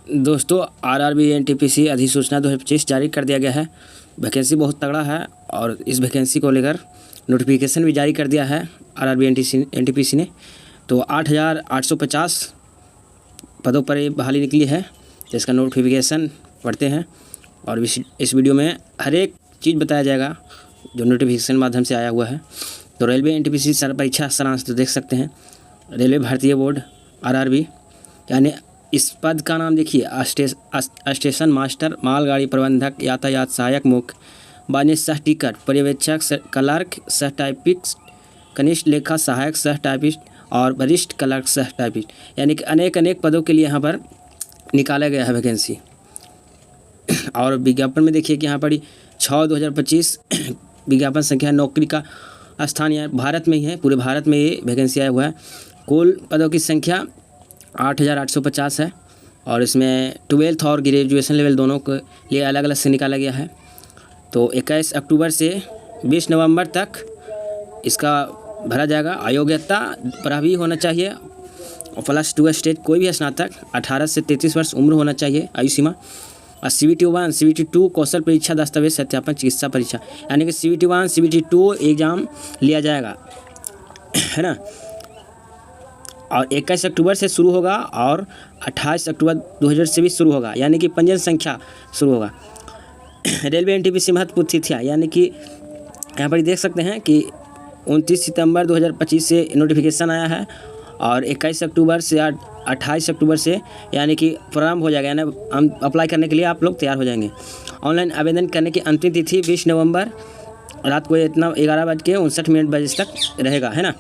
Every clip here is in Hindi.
दोस्तों आरआरबी एनटीपीसी अधिसूचना 2025 जारी कर दिया गया है। वैकेंसी बहुत तगड़ा है और इस वैकेंसी को लेकर नोटिफिकेशन भी जारी कर दिया है आरआरबी एनटीपीसी ने। तो 8,850 पदों पर ये बहाली निकली है, जिसका नोटिफिकेशन पढ़ते हैं और इस वीडियो में हर एक चीज़ बताया जाएगा जो नोटिफिकेशन माध्यम से आया हुआ है। तो रेलवे एनटीपीसी परीक्षा सारांश तो देख सकते हैं। रेलवे भारतीय बोर्ड आरआरबी, यानी इस पद का नाम देखिए, स्टेशन मास्टर, मालगाड़ी प्रबंधक, यातायात सहायक, मुख्य वाणिज्य सह टिकट पर्यवेक्षक, क्लर्क, सह टाइपिस्ट, कनिष्ठ लेखा सहायक, सह टाइपिस्ट और वरिष्ठ क्लर्क सह टाइपिस्ट, यानी कि अनेक पदों के लिए यहाँ पर निकाला गया है वैकेंसी। और विज्ञापन में देखिए कि यहाँ पर 6/2025 विज्ञापन संख्या, नौकरी का स्थान यहाँ भारत में ही है, पूरे भारत में ये वैकेंसी आया हुआ है। कुल पदों की संख्या 8,850 है और इसमें 12th और ग्रेजुएशन लेवल दोनों के लिए अलग अलग से निकाला गया है। तो 21 अक्टूबर से 20 नवंबर तक इसका भरा जाएगा। अयोग्यता पर भी होना चाहिए और +2 स्टेज, कोई भी स्नातक, 18 से 33 वर्ष उम्र होना चाहिए आयु सीमा। और CBT 1, CBT 2 कौशल परीक्षा, दस्तावेज सत्यापन, चिकित्सा परीक्षा, यानी कि CBT 1, CBT 2 एग्ज़ाम लिया जाएगा, है ना। और 21 अक्टूबर से शुरू होगा और 28 अक्टूबर 2024 शुरू होगा, यानी कि पंजीयन संख्या शुरू होगा। रेलवे एनटीपीसी महत्वपूर्ण तिथियाँ, यानी कि यहाँ पर देख सकते हैं कि 29 सितंबर 2025 से नोटिफिकेशन आया है और 21 अक्टूबर से 28 अक्टूबर से यानी कि प्रारंभ हो जाएगा, यानी हम अप्लाई करने के लिए आप लोग तैयार हो जाएंगे। ऑनलाइन आवेदन करने की अंतिम तिथि 20 नवंबर रात को 11:59 तक रहेगा, है ना।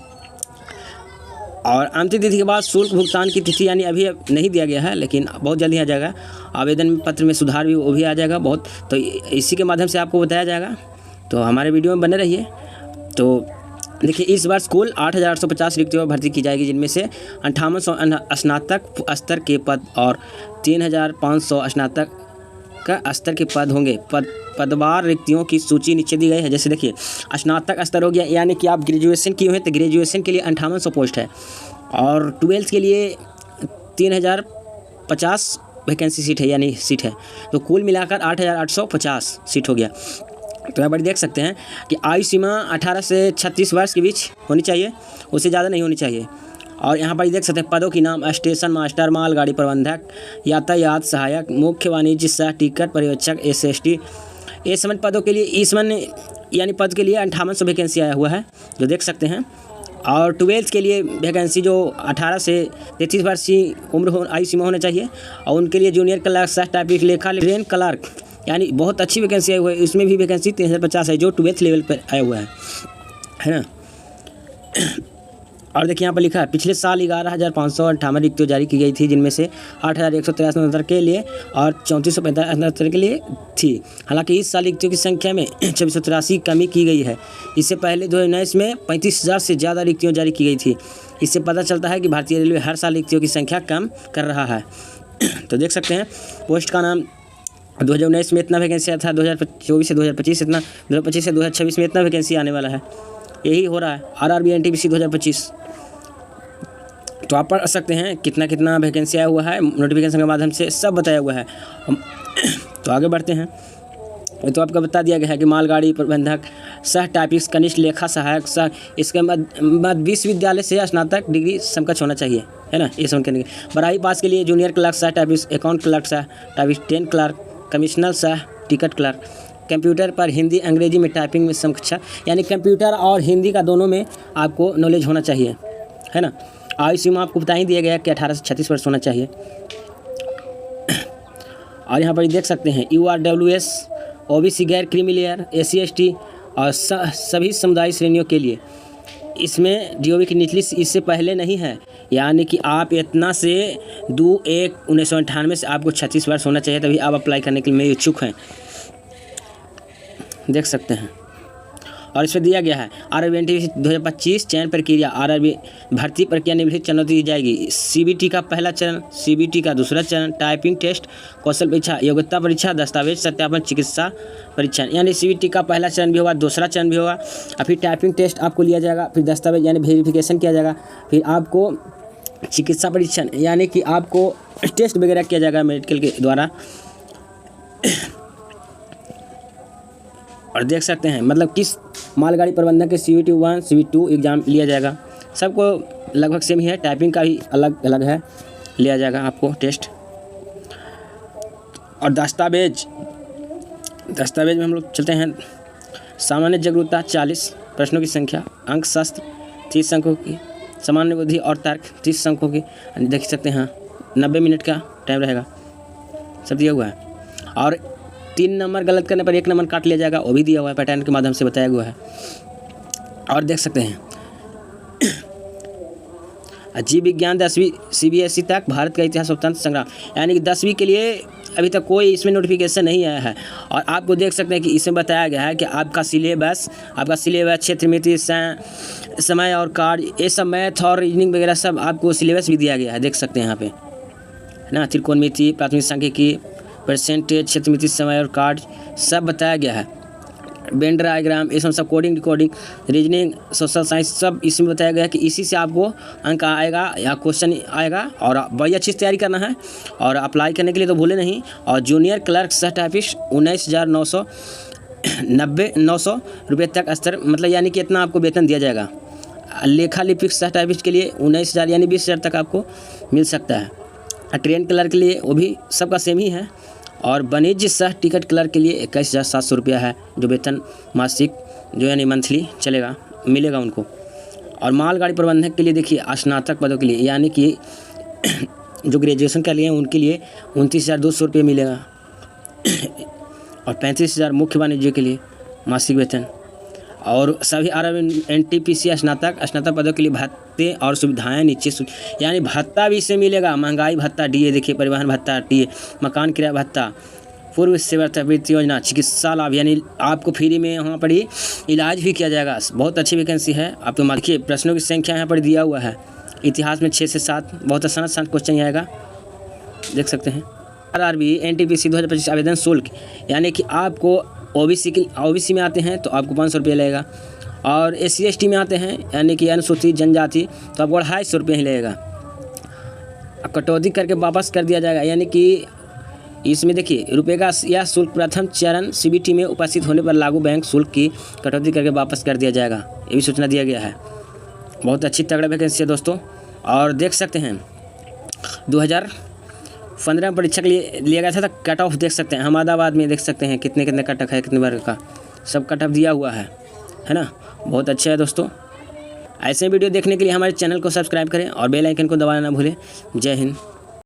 और अंतिम तिथि के बाद शुल्क भुगतान की तिथि, यानी अभी नहीं दिया गया है लेकिन बहुत जल्दी आ जाएगा। आवेदन पत्र में सुधार भी, वो भी आ जाएगा बहुत, तो इसी के माध्यम से आपको बताया जाएगा। तो हमारे वीडियो में बने रहिए। तो देखिए, इस वर्ष कुल 8,850 रिक्तियों भर्ती की जाएगी, जिनमें से 5800 स्नातक स्तर के पद और 3,500 स्नातक का स्तर के पद होंगे। पदवार रिक्तियों की सूची नीचे दी गई है। जैसे देखिए, स्नातक स्तर हो गया, यानी कि आप ग्रेजुएशन किए हुए हैं तो ग्रेजुएशन के लिए 5800 पोस्ट है और 12th के लिए 3,050 वैकेंसी सीट है, यानी सीट है। तो कुल मिलाकर 8,850 सीट हो गया। तो यहाँ पर देख सकते हैं कि आयु सीमा 18 से 36 वर्ष के बीच होनी चाहिए, उससे ज़्यादा नहीं होनी चाहिए। और यहाँ पर देख सकते हैं पदों की नाम, स्टेशन मास्टर, मालगाड़ी प्रबंधक, यातायात सहायक, मुख्य वाणिज्य सह टिकट पर्यवेक्षक, SST। ये समझ पदों के लिए, इसमन यानी पद के लिए 5800 वैकेंसी आया हुआ है, जो देख सकते हैं। और 12th के लिए वैकेंसी जो 18 से 33 वर्ष की उम्र आयु सीमा होना चाहिए, और उनके लिए जूनियर क्लर्क, सह टाइपिस्ट, लेखा ट्रेन क्लर्क, यानी बहुत अच्छी वैकेंसी आई हुई है। इसमें भी वैकेंसी 3,050 है, जो 12th लेवल पर आया हुआ है ना। और देखिए यहाँ पर लिखा है, पिछले साल 11,558 रिक्तियाँ जारी की गई थी, जिनमें से 8,163 के लिए और 3,445 के लिए थी। हालांकि इस साल रिक्तियों की संख्या में 2683 कमी की गई है। इससे पहले 2019 में 35,000 से ज़्यादा रिक्तियाँ जारी की गई थी। इससे पता चलता है कि भारतीय रेलवे हर साल रिक्तियों की संख्या कम कर रहा है। तो देख सकते हैं पोस्ट का नाम, 2019 में इतना वैकेंसी आया था, 2024 से 2025 इतना, 2025 से 2026 में इतना वैकेंसी आने वाला है। यही हो रहा है आरआरबी एनटीपीसी 2025। तो आप पढ़ सकते हैं कितना वैकेंसी आया हुआ है, नोटिफिकेशन के माध्यम से सब बताया हुआ है। तो आगे बढ़ते हैं। तो आपको बता दिया गया है कि मालगाड़ी प्रबंधक, सह टाइपिस्ट, कनिष्ठ लेखा सहायक, सह, इसके बाद विश्वविद्यालय से स्नातक डिग्री समकक्ष होना चाहिए, है ना। ये समझ के 12वीं पास के लिए जूनियर क्लर्क सह टाइपिस्ट, अकाउंट क्लर्क सह टाइपिस्ट, 10 क्लर्क, कमिश्नर सह टिकट क्लर्क, कंप्यूटर पर हिंदी अंग्रेजी में टाइपिंग में समकक्ष, यानी कंप्यूटर और हिंदी का दोनों में आपको नॉलेज होना चाहिए, है ना। आयु सीमा आपको बता ही दिया गया कि 18 से 36 वर्ष होना चाहिए। और यहाँ पर देख सकते हैं URWS, OBC, गैर क्रीमी लेयर, SC ST और सभी समुदाय श्रेणियों के लिए। इसमें DOB की निचली इससे पहले नहीं है, यानी कि आप इतना से 2/1/1998 से आपको 36 वर्ष होना चाहिए, तभी आप अप्लाई करने के लिए इच्छुक हैं, देख सकते हैं। और इसमें दिया गया है आरआरबी एनटीपीसी 2025 चयन प्रक्रिया। आरआरबी भर्ती प्रक्रिया निम्नलिखित चरणों दी जाएगी। CBT का पहला चरण, CBT का दूसरा चरण, टाइपिंग टेस्ट, कौशल परीक्षा, योग्यता परीक्षा, दस्तावेज सत्यापन, चिकित्सा परीक्षा। यानी CBT का पहला चरण भी होगा, दूसरा चरण भी होगा, और फिर टाइपिंग टेस्ट आपको लिया जाएगा, फिर दस्तावेज यानी वेरिफिकेशन किया जाएगा, फिर आपको चिकित्सा परीक्षण यानी कि आपको टेस्ट वगैरह किया जाएगा मेडिकल के द्वारा। और देख सकते हैं मतलब किस मालगाड़ी प्रबंधक के CVT 1 CVT 2 एग्ज़ाम लिया जाएगा। सबको लगभग सेम ही है, टाइपिंग का भी अलग अलग है, लिया जाएगा आपको टेस्ट। और दस्तावेज में हम लोग चलते हैं। सामान्य जागरूकता 40 प्रश्नों की संख्या, अंक शास्त्र 30 अंकों की, सामान्य बुद्धि और तर्क 30 अंकों की। देख सकते हैं 90 मिनट का टाइम रहेगा, सब दिया हुआ है। और 3 नंबर गलत करने पर 1 नंबर काट लिया जाएगा, वो भी दिया हुआ है, पैटर्न के माध्यम से बताया हुआ है। और देख सकते हैं जीव विज्ञान 10वीं CBSE तक, भारत का इतिहास स्वतंत्र संग्राम, यानी कि 10वीं के लिए अभी तक कोई इसमें नोटिफिकेशन नहीं आया है। और आपको देख सकते हैं कि इसमें बताया गया है कि आपका सिलेबस क्षेत्र मिति, समय और कार्य, ये सब मैथ और रीजनिंग वगैरह सब आपको सिलेबस भी दिया गया है। देख सकते हैं यहाँ पे है ना, त्रिकोणमिति, प्राथमिक सांख्यिकी, परसेंटेज, क्षेत्र मिति, समय और कार्य सब बताया गया है। वेन डायग्राम, ये सब coding, decoding, reasoning, social science सब इसमें बताया गया है कि इसी से आपको अंक आएगा या क्वेश्चन आएगा। और बड़ी अच्छी से तैयारी करना है और अप्लाई करने के लिए तो भूले नहीं। और जूनियर क्लर्क सह टाइपिस्ट 19,990 रुपये तक स्तर, मतलब यानी कि इतना आपको वेतन दिया जाएगा। लेखा लिपिक सह टाइपिस्ट के लिए 19,000 यानी 20,000 तक आपको मिल सकता है। ट्रेन क्लर्क के लिए वो भी सबका सेम ही है। और वाणिज्य सह टिकट क्लर्क के लिए 21,700 रुपया है, जो वेतन मासिक जो यानी मंथली चलेगा, मिलेगा उनको। और मालगाड़ी प्रबंधक के लिए देखिए स्नातक पदों के लिए यानी कि जो ग्रेजुएशन कर लिए उनके लिए 29,200 रुपये मिलेगा। और 35,000 मुख्य वाणिज्य के लिए मासिक वेतन। और सभी NTPC स्नातक पदों के लिए भत्ते और सुविधाएं नीचे यानी भत्ता भी इससे मिलेगा। महंगाई भत्ता, DA देखिए, परिवहन भत्ता, DA, मकान किराया भत्ता, पूर्व सेवावृत्ति योजना, चिकित्सा लाभ, यानी आपको फ्री में वहाँ पर ही इलाज भी किया जाएगा। बहुत अच्छी वैकेंसी है आपको। देखिए प्रश्नों की संख्या यहाँ पर दिया हुआ है। इतिहास में 6 से 7 बहुत आसान क्वेश्चन आएगा, देख सकते हैं। RRB NTPC 2025 आवेदन शुल्क, यानी कि आपको OBC में आते हैं तो आपको 500 रुपये लगेगा। और SC ST में आते हैं यानी कि अनुसूचित जनजाति तो आपको 250 रुपये ही लगेगा। कटौती करके वापस कर दिया जाएगा, यानी कि इसमें देखिए रुपये का यह शुल्क प्रथम चरण CBT में उपस्थित होने पर लागू बैंक शुल्क की कटौती करके वापस कर दिया जाएगा, ये भी सूचना दिया गया है। बहुत अच्छी तगड़ा वैकेंसी है दोस्तों। और देख सकते हैं 2015 में परीक्षा के लिए लिया गया था, तो कट ऑफ देख सकते हैं। अहमदाबाद में देख सकते हैं कितने कट ऑफ है, कितने वर्ग का सब कट ऑफ दिया हुआ है ना। बहुत अच्छा है दोस्तों। ऐसे वीडियो देखने के लिए हमारे चैनल को सब्सक्राइब करें और बेल आइकन को दबाना ना भूलें। जय हिंद।